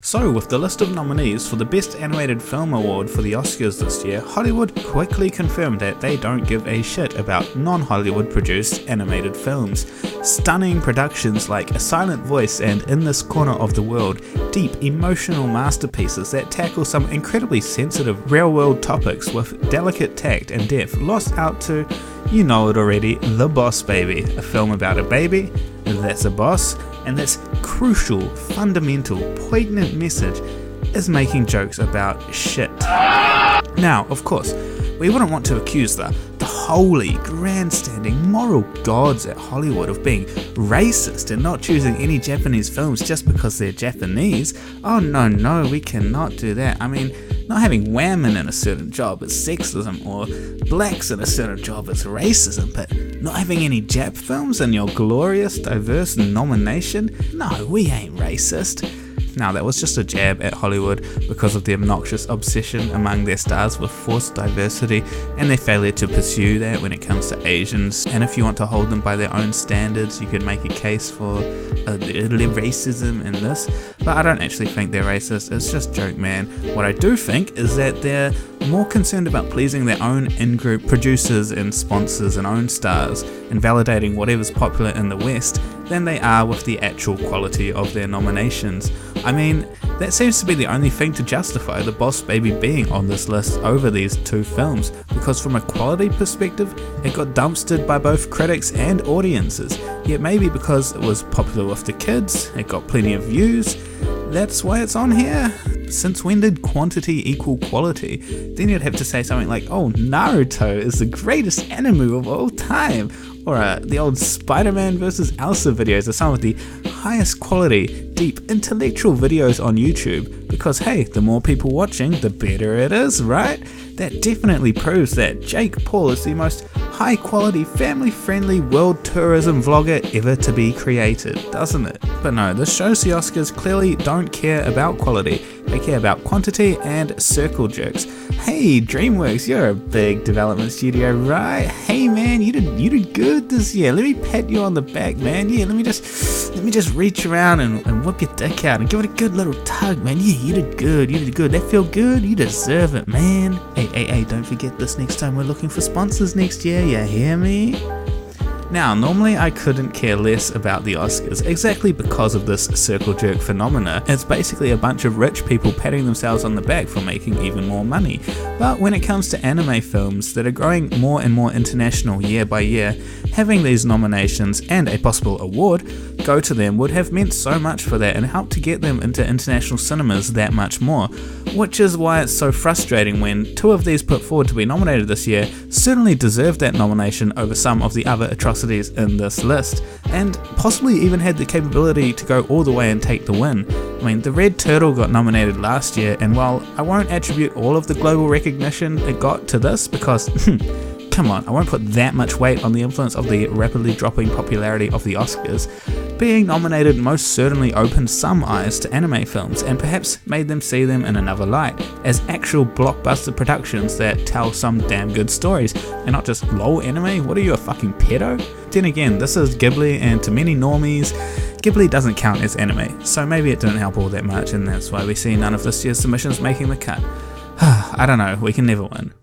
So with the list of nominees for the Best Animated Film Award for the Oscars this year, Hollywood quickly confirmed that they don't give a shit about non-Hollywood produced animated films. Stunning productions like A Silent Voice and In This Corner of the World, deep emotional masterpieces that tackle some incredibly sensitive real-world topics with delicate tact and depth, lost out to, you know it already, The Boss Baby, a film about a baby that's a boss, and this crucial, fundamental, poignant message is making jokes about shit. Now, of course, we wouldn't want to accuse the holy, grandstanding, moral gods at Hollywood of being racist and not choosing any Japanese films just because they're Japanese. Oh no, we cannot do that. I mean, not having women in a certain job is sexism, or blacks in a certain job is racism, but not having any Jap films in your glorious, diverse nomination? No, we ain't racist. Now, that was just a jab at Hollywood because of the obnoxious obsession among their stars with forced diversity and their failure to pursue that when it comes to Asians. And if you want to hold them by their own standards, you could make a case for racism in this. But I don't actually think they're racist, it's just joke, man. What I do think is that they're more concerned about pleasing their own in-group producers and sponsors and own stars and validating whatever's popular in the West than they are with the actual quality of their nominations. I mean, that seems to be the only thing to justify The Boss Baby being on this list over these two films, because from a quality perspective, it got dumpstered by both critics and audiences. Yet maybe because it was popular with the kids, it got plenty of views, that's why it's on here. Since when did quantity equal quality? Then you'd have to say something like, oh, Naruto is the greatest anime of all time, or the old Spider-Man vs. Elsa videos are some of the highest quality, deep, intellectual videos on YouTube, because hey, the more people watching, the better it is, right? That definitely proves that Jake Paul is the most high quality, family friendly world tourism vlogger ever to be created, doesn't it? But no, this shows the Oscars clearly don't care about quality, they care about quantity and circle jerks. Hey DreamWorks, you're a big development studio, right? Hey man, you did good this year. Let me pat you on the back, man. Yeah, let me just reach around and whip your dick out and give it a good little tug, man. Yeah, you did good. That feel good? You deserve it, man. Hey, don't forget this next time we're looking for sponsors next year, you hear me? Now, normally I couldn't care less about the Oscars, exactly because of this circle jerk phenomena. It's basically a bunch of rich people patting themselves on the back for making even more money. But when it comes to anime films that are growing more and more international year by year, having these nominations and a possible award go to them would have meant so much for that and helped to get them into international cinemas that much more. Which is why it's so frustrating when two of these put forward to be nominated this year certainly deserved that nomination over some of the other atrocities in this list, and possibly even had the capability to go all the way and take the win. I mean, The Red Turtle got nominated last year, and while I won't attribute all of the global recognition it got to this, because come on, I won't put that much weight on the influence of the rapidly dropping popularity of the Oscars, being nominated most certainly opened some eyes to anime films and perhaps made them see them in another light, as actual blockbuster productions that tell some damn good stories, and not just lol anime, what are you, a fucking pedo? Then again, this is Ghibli, and to many normies, Ghibli doesn't count as anime, so maybe it didn't help all that much, and that's why we see none of this year's submissions making the cut. I don't know, we can never win.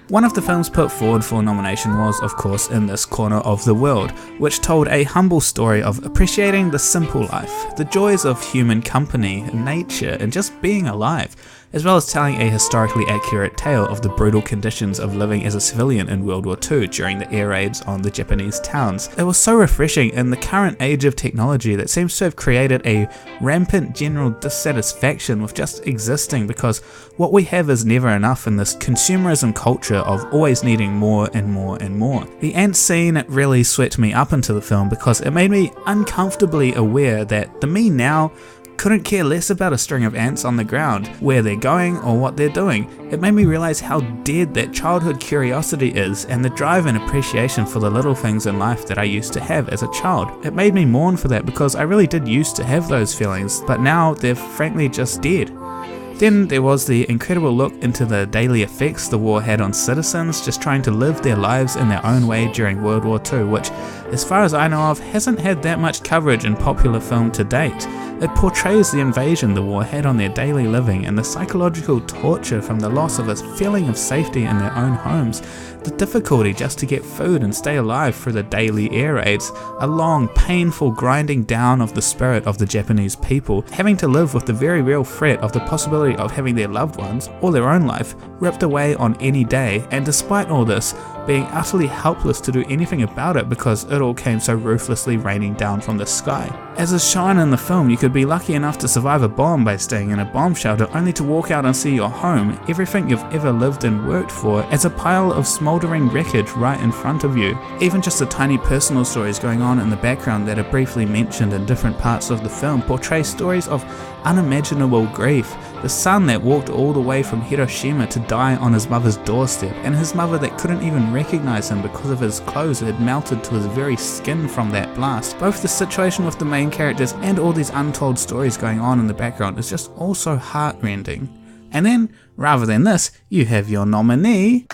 One of the films put forward for nomination was, of course, In This Corner of the World, which told a humble story of appreciating the simple life, the joys of human company, nature, and just being alive, as well as telling a historically accurate tale of the brutal conditions of living as a civilian in World War II during the air raids on the Japanese towns. It was so refreshing in the current age of technology that seems to have created a rampant general dissatisfaction with just existing, because what we have is never enough in this consumerism culture of always needing more and more and more. The ant scene really swept me up into the film because it made me uncomfortably aware that the me now couldn't care less about a string of ants on the ground, where they're going or what they're doing. It made me realize how dead that childhood curiosity is and the drive and appreciation for the little things in life that I used to have as a child. It made me mourn for that because I really did used to have those feelings, but now they're frankly just dead. Then there was the incredible look into the daily effects the war had on citizens just trying to live their lives in their own way during World War II, which, as far as I know of, hasn't had that much coverage in popular film to date. It portrays the invasion the war had on their daily living and the psychological torture from the loss of a feeling of safety in their own homes, the difficulty just to get food and stay alive through the daily air raids, a long, painful grinding down of the spirit of the Japanese people, having to live with the very real threat of the possibility of having their loved ones, or their own life, ripped away on any day, and despite all this, being utterly helpless to do anything about it because it all came so ruthlessly raining down from the sky. As is shown in the film, you could be lucky enough to survive a bomb by staying in a bomb shelter only to walk out and see your home, everything you've ever lived and worked for, as a pile of smouldering wreckage right in front of you. Even just the tiny personal stories going on in the background that are briefly mentioned in different parts of the film portray stories of unimaginable grief. The son that walked all the way from Hiroshima to die on his mother's doorstep, and his mother that couldn't even recognize him because of his clothes that had melted to his very skin from that blast. Both the situation with the main characters and all these untold stories going on in the background is just all so heartrending. And then, rather than this, you have your nominee,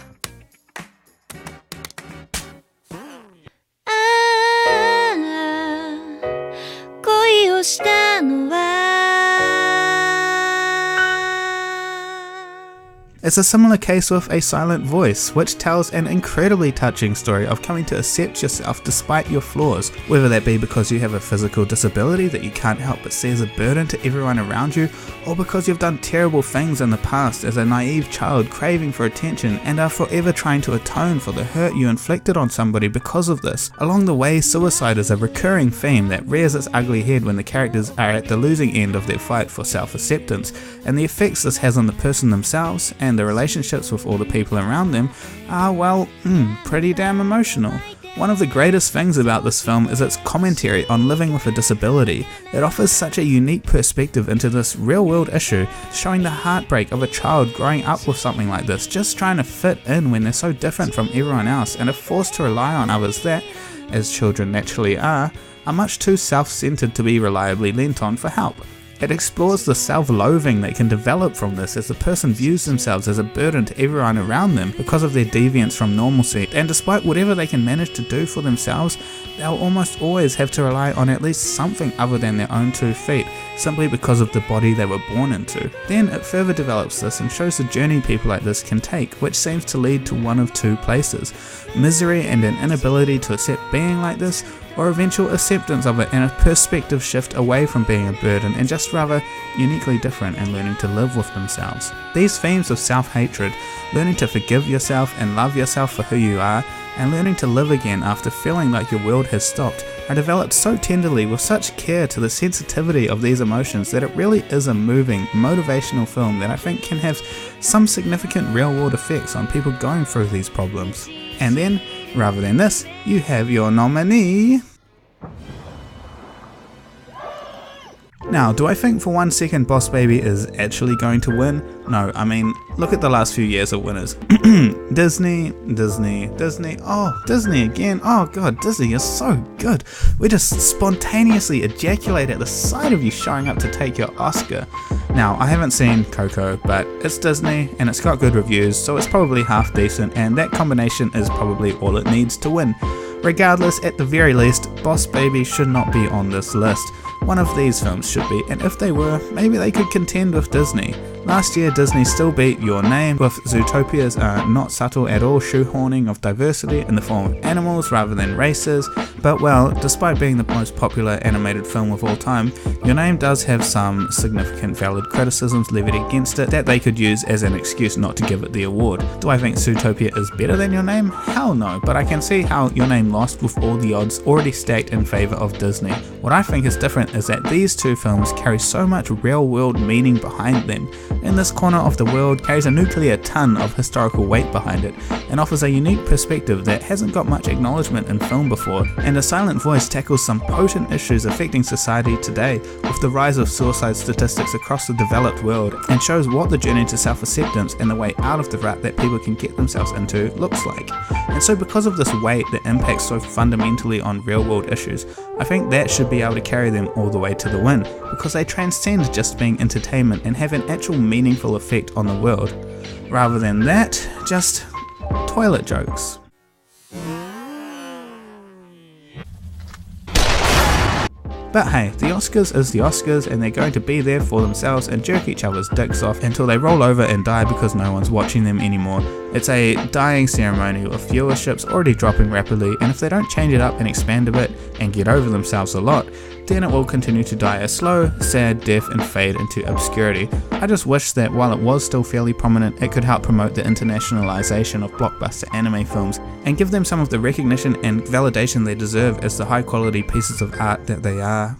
It's a similar case with A Silent Voice, which tells an incredibly touching story of coming to accept yourself despite your flaws, whether that be because you have a physical disability that you can't help but see as a burden to everyone around you, or because you've done terrible things in the past as a naive child craving for attention and are forever trying to atone for the hurt you inflicted on somebody because of this. Along the way, suicide is a recurring theme that rears its ugly head when the characters are at the losing end of their fight for self-acceptance, and the effects this has on the person themselves and the relationships with all the people around them are, well, pretty damn emotional. One of the greatest things about this film is its commentary on living with a disability. It offers such a unique perspective into this real-world issue, showing the heartbreak of a child growing up with something like this, just trying to fit in when they're so different from everyone else and are forced to rely on others that, as children naturally are much too self-centered to be reliably lent on for help. It explores the self-loathing that can develop from this as the person views themselves as a burden to everyone around them because of their deviance from normalcy, and despite whatever they can manage to do for themselves, they'll almost always have to rely on at least something other than their own 2 feet, simply because of the body they were born into. Then it further develops this and shows the journey people like this can take, which seems to lead to one of 2 places: misery and an inability to accept being like this, or eventual acceptance of it and a perspective shift away from being a burden and just rather uniquely different and learning to live with themselves. These themes of self-hatred, learning to forgive yourself and love yourself for who you are, and learning to live again after feeling like your world has stopped, are developed so tenderly with such care to the sensitivity of these emotions that it really is a moving, motivational film that I think can have some significant real-world effects on people going through these problems. And then, rather than this, you have your nominee. Now, do I think for 1 second Boss Baby is actually going to win? No, I mean, look at the last few years of winners. Disney, oh, Disney again, oh god, Disney, you're so good. We just spontaneously ejaculate at the sight of you showing up to take your Oscar. Now, I haven't seen Coco, but it's Disney, and it's got good reviews, so it's probably half decent, and that combination is probably all it needs to win. Regardless, at the very least, Boss Baby should not be on this list. One of these films should be, and if they were, maybe they could contend with Disney. Last year, Disney still beat Your Name with Zootopia's not subtle at all shoehorning of diversity in the form of animals rather than races, but well, despite being the most popular animated film of all time, Your Name does have some significant valid criticisms levied against it that they could use as an excuse not to give it the award. Do I think Zootopia is better than Your Name? Hell no, but I can see how Your Name lost with all the odds already stacked in favour of Disney. What I think is different is that these 2 films carry so much real-world meaning behind them. In this corner of the world carries a nuclear ton of historical weight behind it, and offers a unique perspective that hasn't got much acknowledgement in film before, and A Silent Voice tackles some potent issues affecting society today, with the rise of suicide statistics across the developed world, and shows what the journey to self-acceptance and the way out of the rut that people can get themselves into looks like. And so because of this weight that impacts so fundamentally on real-world issues, I think that should be able to carry them all the way to the win, because they transcend just being entertainment and have an actual meaningful effect on the world. Rather than that, just toilet jokes. But hey, the Oscars is the Oscars, and they're going to be there for themselves and jerk each other's dicks off until they roll over and die because no one's watching them anymore. It's a dying ceremony with viewerships already dropping rapidly, and if they don't change it up and expand a bit and get over themselves a lot, then it will continue to die a slow, sad death and fade into obscurity. I just wish that while it was still fairly prominent, it could help promote the internationalization of blockbuster anime films and give them some of the recognition and validation they deserve as the high quality pieces of art that they are.